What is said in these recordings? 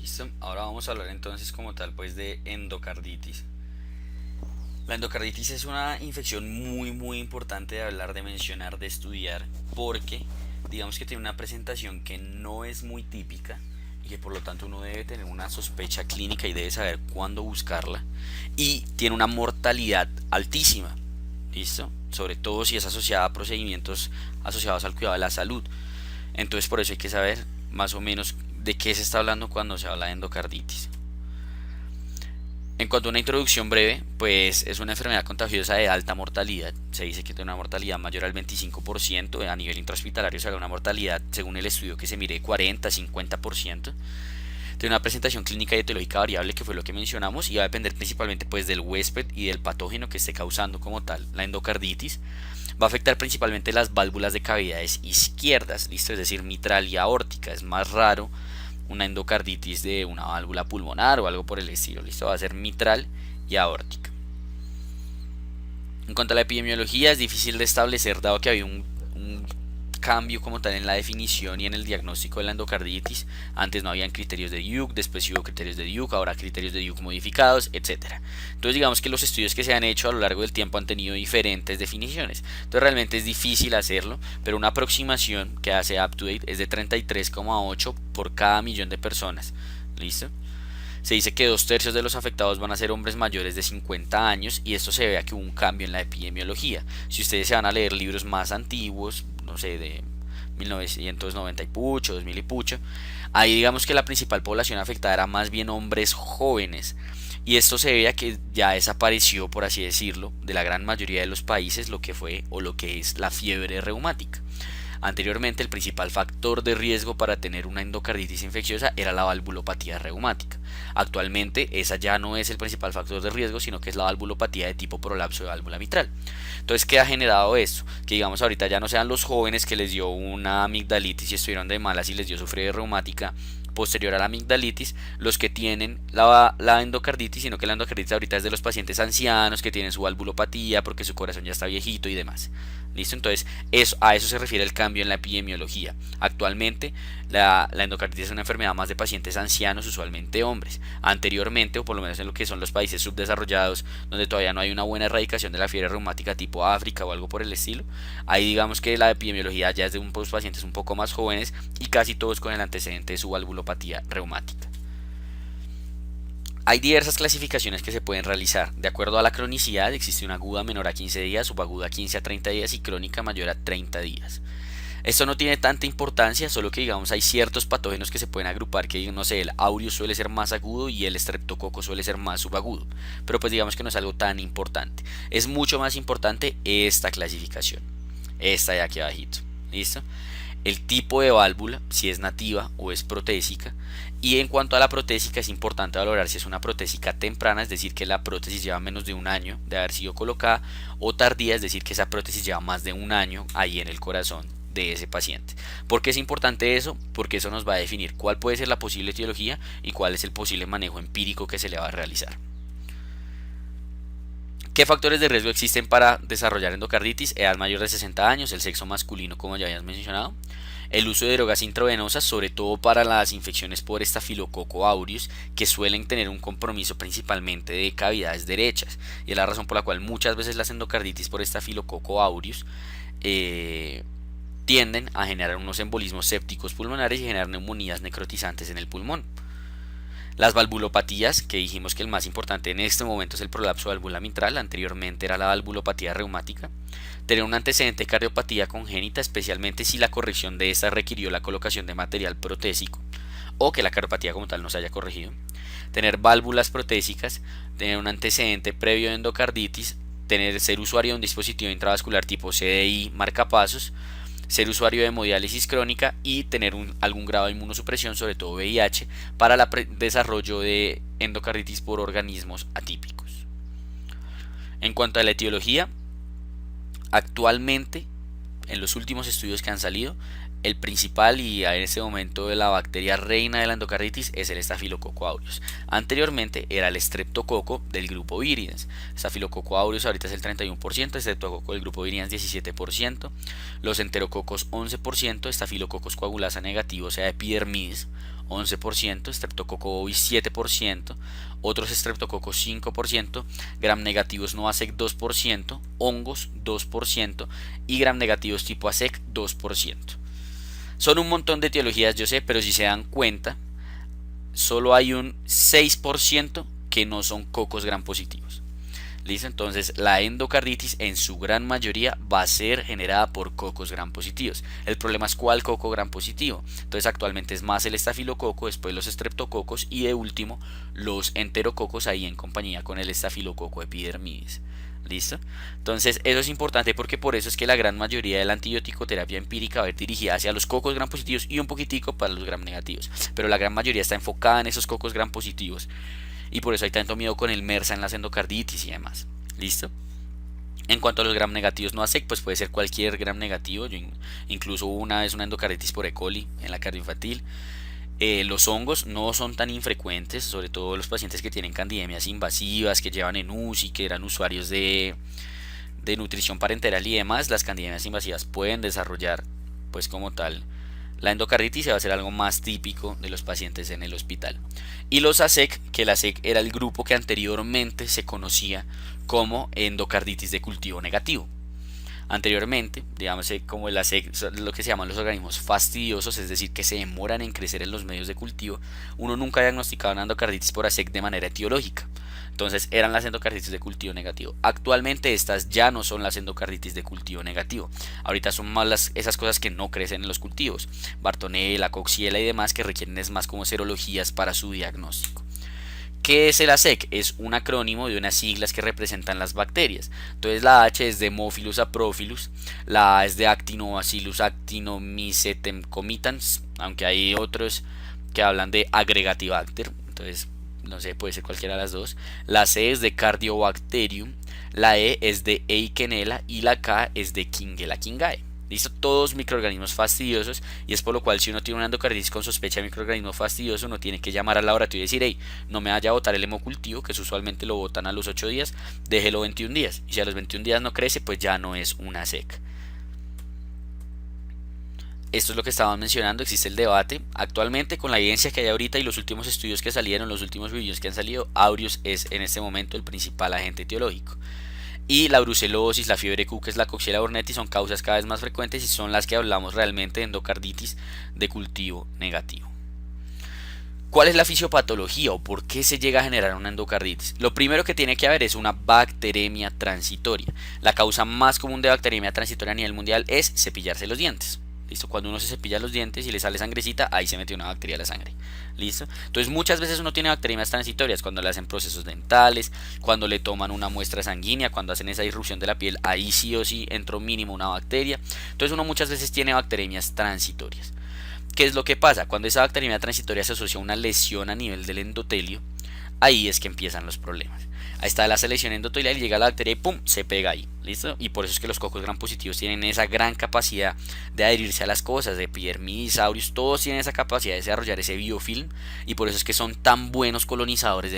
Listo, ahora vamos a hablar entonces como tal pues de endocarditis. La endocarditis es una infección muy importante de hablar, de mencionar, de estudiar, porque digamos que tiene una presentación que no es muy típica y que por lo tanto uno debe tener una sospecha clínica y debe saber cuándo buscarla, y tiene una mortalidad altísima. ¿Listo? Sobre todo si es asociada a procedimientos asociados al cuidado de la salud. Entonces por eso hay que saber más o menos de qué se está hablando cuando se habla de endocarditis. En cuanto a una introducción breve, pues es una enfermedad contagiosa de alta mortalidad. Se dice que tiene una mortalidad mayor al 25%. A nivel intrahospitalario se habla de una mortalidad, según el estudio, que se mire 40-50%. Tiene una presentación clínica y etiológica variable, que fue lo que mencionamos, y va a depender principalmente pues del huésped y del patógeno que esté causando como tal la endocarditis. Va a afectar principalmente las válvulas de cavidades izquierdas, listo, es decir, mitral y aórtica. Es más raro una endocarditis de una válvula pulmonar o algo por el estilo, listo, va a ser mitral y aórtica. En cuanto a la epidemiología, es difícil de establecer dado que había un cambio como tal en la definición y en el diagnóstico de la endocarditis. Antes no habían criterios de Duke, después hubo criterios de Duke, ahora criterios de Duke modificados, etcétera. Entonces digamos que los estudios que se han hecho a lo largo del tiempo han tenido diferentes definiciones. Entonces realmente es difícil hacerlo, pero una aproximación que hace UpToDate es de 33,8 por cada millón de personas. ¿Listo? Se dice que 2/3 de los afectados van a ser hombres mayores de 50 años, y esto se ve a que hubo un cambio en la epidemiología. Si ustedes se van a leer libros más antiguos, no sé, de 1990 y pucho, 2000 y pucho, ahí digamos que la principal población afectada era más bien hombres jóvenes. Y esto se ve a que ya desapareció, por así decirlo, de la gran mayoría de los países lo que fue o lo que es la fiebre reumática. Anteriormente, el principal factor de riesgo para tener una endocarditis infecciosa era la valvulopatía reumática. Actualmente, esa ya no es el principal factor de riesgo, sino que es la valvulopatía de tipo prolapso de válvula mitral. Entonces, ¿qué ha generado esto? Que digamos ahorita ya no sean los jóvenes que les dio una amigdalitis y estuvieron de malas y les dio su fiebre reumática posterior a la amigdalitis los que tienen la endocarditis, sino que la endocarditis ahorita es de los pacientes ancianos que tienen su valvulopatía porque su corazón ya está viejito y demás. ¿Listo? Entonces a eso se refiere el cambio en la epidemiología. Actualmente la endocarditis es una enfermedad más de pacientes ancianos, usualmente hombres. Anteriormente, o por lo menos en lo que son los países subdesarrollados, donde todavía no hay una buena erradicación de la fiebre reumática tipo África o algo por el estilo, ahí digamos que la epidemiología ya es de unos pacientes un poco más jóvenes y casi todos con el antecedente de su valvulopatía reumática. Hay diversas clasificaciones que se pueden realizar. De acuerdo a la cronicidad, existe una aguda menor a 15 días, subaguda 15 a 30 días y crónica mayor a 30 días. Esto no tiene tanta importancia, solo que digamos hay ciertos patógenos que se pueden agrupar, que no sé, el aureus suele ser más agudo y el streptococo suele ser más subagudo, pero pues digamos que no es algo tan importante. Es mucho más importante esta clasificación, esta de aquí abajito, ¿listo? El tipo de válvula, si es nativa o es protésica. Y en cuanto a la protésica, es importante valorar si es una protésica temprana, es decir, que la prótesis lleva menos de un año de haber sido colocada, o tardía, es decir, que esa prótesis lleva más de un año ahí en el corazón de ese paciente. ¿Por qué es importante eso? Porque eso nos va a definir cuál puede ser la posible etiología y cuál es el posible manejo empírico que se le va a realizar. ¿Qué factores de riesgo existen para desarrollar endocarditis? Edad mayor de 60 años, el sexo masculino, como ya habías mencionado, el uso de drogas intravenosas, sobre todo para las infecciones por estafilococo aureus, que suelen tener un compromiso principalmente de cavidades derechas, y es la razón por la cual muchas veces las endocarditis por estafilococo aureus tienden a generar unos embolismos sépticos pulmonares y generar neumonías necrotizantes en el pulmón. Las valvulopatías, que dijimos que el más importante en este momento es el prolapso de válvula mitral, anteriormente era la valvulopatía reumática. Tener un antecedente de cardiopatía congénita, especialmente si la corrección de esta requirió la colocación de material protésico o que la cardiopatía como tal no se haya corregido. Tener válvulas protésicas, tener un antecedente previo de endocarditis, ser usuario de un dispositivo intravascular tipo CDI marcapasos, ser usuario de hemodiálisis crónica y tener algún grado de inmunosupresión, sobre todo VIH, para el desarrollo de endocarditis por organismos atípicos. En cuanto a la etiología, actualmente, en los últimos estudios que han salido, el principal y en este momento de la bacteria reina de la endocarditis es el estafilococo aureus. Anteriormente era el streptococo del grupo viriens. Estafilococo aureus ahorita es el 31%, streptococo del grupo viriens 17%, los enterococos 11%, estafilococos coagulasa negativo, o sea epidermidis 11%, Streptococcus bovis 7%, otros estreptococos 5%, gram negativos no ASEC 2%, hongos 2% y gram negativos tipo ASEC 2%. Son un montón de etiologías, yo sé, pero si se dan cuenta, solo hay un 6% que no son cocos gram positivos. ¿Listo? Entonces la endocarditis en su gran mayoría va a ser generada por cocos gram positivos. El problema es cuál coco gram positivo. Entonces actualmente es más el estafilococo, después los estreptococos y de último los enterococos ahí en compañía con el estafilococo epidermidis. ¿Listo? Entonces eso es importante porque por eso es que la gran mayoría de la antibiótico-terapia empírica va a ir dirigida hacia los cocos gram positivos y un poquitico para los gram negativos. Pero la gran mayoría está enfocada en esos cocos gram positivos. Y por eso hay tanto miedo con el MRSA en las endocarditis y demás. ¿Listo? En cuanto a los gram negativos no ASEC, pues puede ser cualquier gram negativo. Yo incluso hubo una vez una endocarditis por E. coli en la cardioinfantil. Los hongos no son tan infrecuentes, sobre todo los pacientes que tienen candidemias invasivas, que llevan en UCI, que eran usuarios de nutrición parenteral y demás. Las candidemias invasivas pueden desarrollar, pues como tal, la endocarditis va a ser algo más típico de los pacientes en el hospital. Y los ASEC, que el ASEC era el grupo que anteriormente se conocía como endocarditis de cultivo negativo. Anteriormente, digamos como el ASEC, lo que se llaman los organismos fastidiosos, es decir, que se demoran en crecer en los medios de cultivo, uno nunca diagnosticaba una endocarditis por ASEC de manera etiológica. Entonces eran las endocarditis de cultivo negativo. Actualmente estas ya no son las endocarditis de cultivo negativo. Ahorita son más esas cosas que no crecen en los cultivos. Bartonella, Coxiella y demás que requieren es más como serologías para su diagnóstico. ¿Qué es el ASEC? Es un acrónimo de unas siglas que representan las bacterias. Entonces la H es de Haemophilus aprophilus, la A es de Actinobacillus actinomycetemcomitans, aunque hay otros que hablan de Aggregatibacter. Entonces no sé, puede ser cualquiera de las dos. La C es de Cardiobacterium, la E es de Eikenella y la K es de Kingella kingae. ¿Listo? Todos microorganismos fastidiosos, y es por lo cual si uno tiene una endocarditis con sospecha de microorganismo fastidioso, uno tiene que llamar al laboratorio y decir: hey, no me vaya a botar el hemocultivo, que usualmente lo botan a los 8 días, déjelo 21 días, y si a los 21 días no crece, pues ya no es una SEC. Esto es lo que estaban mencionando, existe el debate. Actualmente, con la evidencia que hay ahorita y los últimos estudios que salieron, los últimos reviews que han salido, aureus es en este momento el principal agente etiológico. Y la brucelosis, la fiebre Q, que es la Coxiella burnetii, son causas cada vez más frecuentes y son las que hablamos realmente de endocarditis de cultivo negativo. ¿Cuál es la fisiopatología o por qué se llega a generar una endocarditis? Lo primero que tiene que haber es una bacteremia transitoria. La causa más común de bacteremia transitoria a nivel mundial es cepillarse los dientes. ¿Listo? Cuando uno se cepilla los dientes y le sale sangrecita, ahí se metió una bacteria a la sangre. ¿Listo? Entonces muchas veces uno tiene bacterias transitorias cuando le hacen procesos dentales, cuando le toman una muestra sanguínea, cuando hacen esa irrupción de la piel, ahí sí o sí entró mínimo una bacteria. Entonces uno muchas veces tiene bacterias transitorias. ¿Qué es lo que pasa? Cuando esa bacteria transitoria se asocia a una lesión a nivel del endotelio, ahí es que empiezan los problemas. Ahí está la selección endotelial y llega la bacteria y ¡pum! Se pega ahí. ¿Listo? Y por eso es que los cocos gram positivos tienen esa gran capacidad de adherirse a las cosas, de epidermidis, aureus, todos tienen esa capacidad de desarrollar ese biofilm y por eso es que son tan buenos colonizadores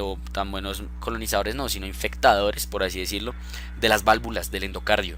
o tan buenos colonizadores no, sino infectadores, por así decirlo, de las válvulas del endocardio.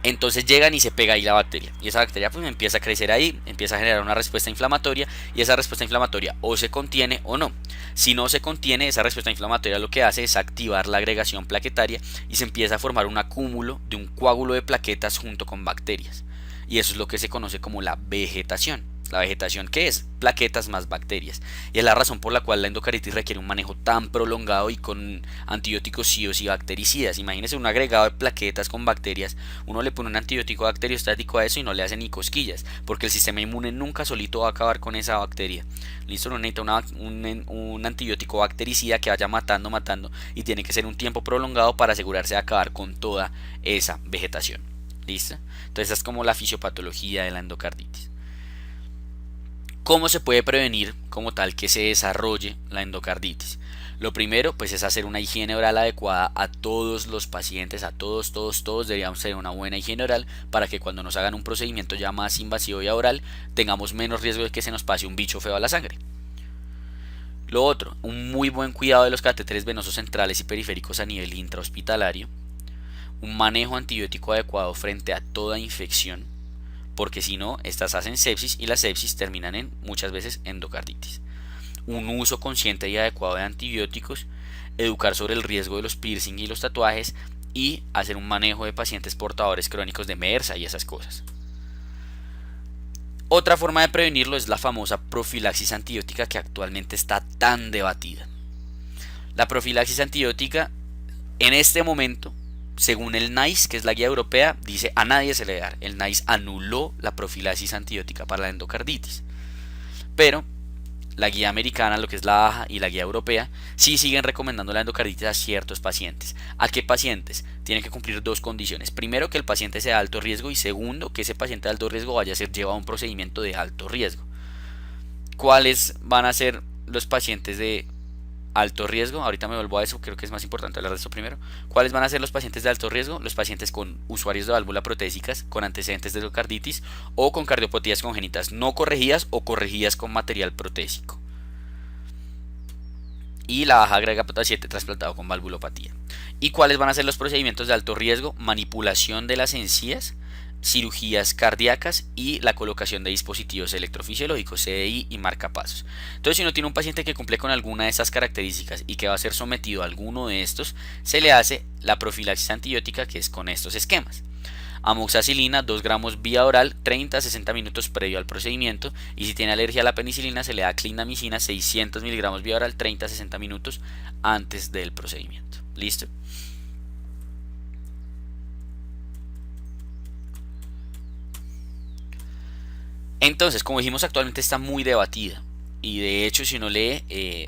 Entonces llegan y se pega ahí la bacteria y esa bacteria pues empieza a crecer ahí, empieza a generar una respuesta inflamatoria y esa respuesta inflamatoria o se contiene o no. Si no se contiene, esa respuesta inflamatoria lo que hace es activar la agregación plaquetaria y se empieza a formar un acúmulo de un coágulo de plaquetas junto con bacterias y eso es lo que se conoce como la vegetación. La vegetación, ¿qué es? Plaquetas más bacterias. Y es la razón por la cual la endocarditis requiere un manejo tan prolongado y con antibióticos sí o sí bactericidas. Imagínense un agregado de plaquetas con bacterias. Uno le pone un antibiótico bacteriostático a eso y no le hace ni cosquillas, porque el sistema inmune nunca solito va a acabar con esa bacteria. Listo, no necesita un antibiótico bactericida que vaya matando y tiene que ser un tiempo prolongado para asegurarse de acabar con toda esa vegetación. ¿Listo? Entonces esa es como la fisiopatología de la endocarditis. ¿Cómo se puede prevenir como tal que se desarrolle la endocarditis? Lo primero pues es hacer una higiene oral adecuada a todos los pacientes, a todos deberíamos tener una buena higiene oral para que cuando nos hagan un procedimiento ya más invasivo y oral tengamos menos riesgo de que se nos pase un bicho feo a la sangre. Lo otro, un muy buen cuidado de los catéteres venosos centrales y periféricos a nivel intrahospitalario, un manejo antibiótico adecuado frente a toda infección, porque si no, estas hacen sepsis y las sepsis terminan en muchas veces endocarditis. Un uso consciente y adecuado de antibióticos, educar sobre el riesgo de los piercing y los tatuajes y hacer un manejo de pacientes portadores crónicos de MRSA y esas cosas. Otra forma de prevenirlo es la famosa profilaxis antibiótica que actualmente está tan debatida. La profilaxis antibiótica en este momento, según el NICE, que es la guía europea, dice a nadie se le debe dar. El NICE anuló la profilaxis antibiótica para la endocarditis. Pero la guía americana, lo que es la AJA, y la guía europea, sí siguen recomendando la endocarditis a ciertos pacientes. ¿A qué pacientes? Tienen que cumplir dos condiciones. Primero, que el paciente sea de alto riesgo, y segundo, que ese paciente de alto riesgo vaya a ser llevado a un procedimiento de alto riesgo. ¿Cuáles van a ser los pacientes de alto riesgo? Ahorita me vuelvo a eso, creo que es más importante hablar de esto primero. ¿Cuáles van a ser los pacientes de alto riesgo? Los pacientes con usuarios de válvula protésicas, con antecedentes de endocarditis o con cardiopatías congénitas no corregidas o corregidas con material protésico. Y la baja agrega potasio trasplantado con valvulopatía. ¿Y cuáles van a ser los procedimientos de alto riesgo? Manipulación de las encías, cirugías cardíacas y la colocación de dispositivos electrofisiológicos, CDI y marcapasos. Entonces, si uno tiene un paciente que cumple con alguna de esas características y que va a ser sometido a alguno de estos, se le hace la profilaxis antibiótica, que es con estos esquemas: amoxicilina 2 gramos vía oral 30 a 60 minutos previo al procedimiento, y si tiene alergia a la penicilina se le da clindamicina 600 miligramos vía oral 30 a 60 minutos antes del procedimiento. ¿Listo? Entonces, como dijimos, actualmente está muy debatida. Y de hecho, si uno lee,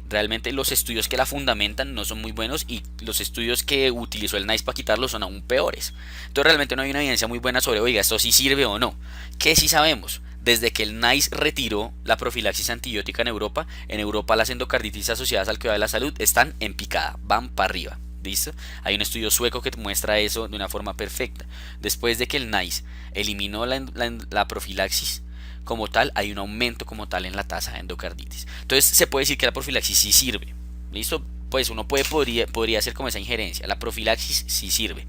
realmente los estudios que la fundamentan no son muy buenos, y los estudios que utilizó el NICE para quitarlo son aún peores. Entonces realmente no hay una evidencia muy buena sobre, oiga, esto sí sirve o no. ¿Qué sí sabemos? Desde que el NICE retiró la profilaxis antibiótica en Europa las endocarditis asociadas al cuidado de la salud están en picada, van para arriba. ¿Listo? Hay un estudio sueco que muestra eso de una forma perfecta. Después de que el NICE eliminó la profilaxis como tal, hay un aumento como tal en la tasa de endocarditis. Entonces se puede decir que la profilaxis sí sirve. ¿Listo? Pues uno podría hacer como esa injerencia. La profilaxis sí sirve.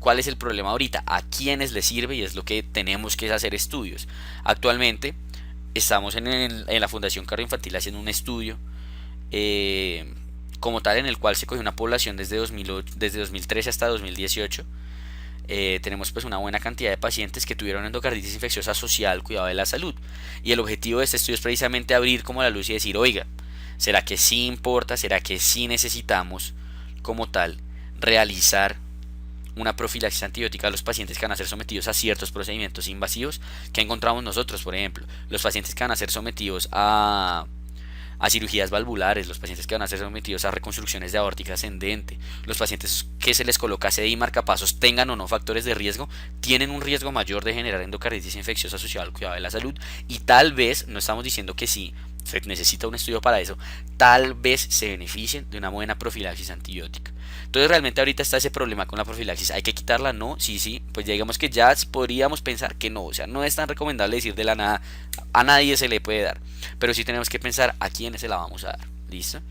¿Cuál es el problema ahorita? ¿A quiénes le sirve? Y es lo que tenemos que hacer estudios. Actualmente estamos en la Fundación Cardioinfantil haciendo un estudio como tal, en el cual se cogió una población desde 2013 hasta 2018. Tenemos pues una buena cantidad de pacientes que tuvieron endocarditis infecciosa asociada al cuidado de la salud, y el objetivo de este estudio es precisamente abrir como la luz y decir, oiga, ¿será que sí importa? ¿Será que sí necesitamos como tal realizar una profilaxis antibiótica a los pacientes que van a ser sometidos a ciertos procedimientos invasivos que encontramos nosotros? Por ejemplo, los pacientes que van a ser sometidos a cirugías valvulares, los pacientes que van a ser sometidos a reconstrucciones de aórtica ascendente, los pacientes que se les coloca CDI y marcapasos, tengan o no factores de riesgo, tienen un riesgo mayor de generar endocarditis infecciosa asociada al cuidado de la salud. Y tal vez, no estamos diciendo que sí, se necesita un estudio para eso, tal vez se beneficien de una buena profilaxis antibiótica. Entonces realmente ahorita está ese problema con la profilaxis. ¿Hay que quitarla? No, sí, pues ya digamos que ya podríamos pensar que no. O sea, no es tan recomendable decir de la nada, a nadie se le puede dar. Pero sí tenemos que pensar a quiénes se la vamos a dar. ¿Listo?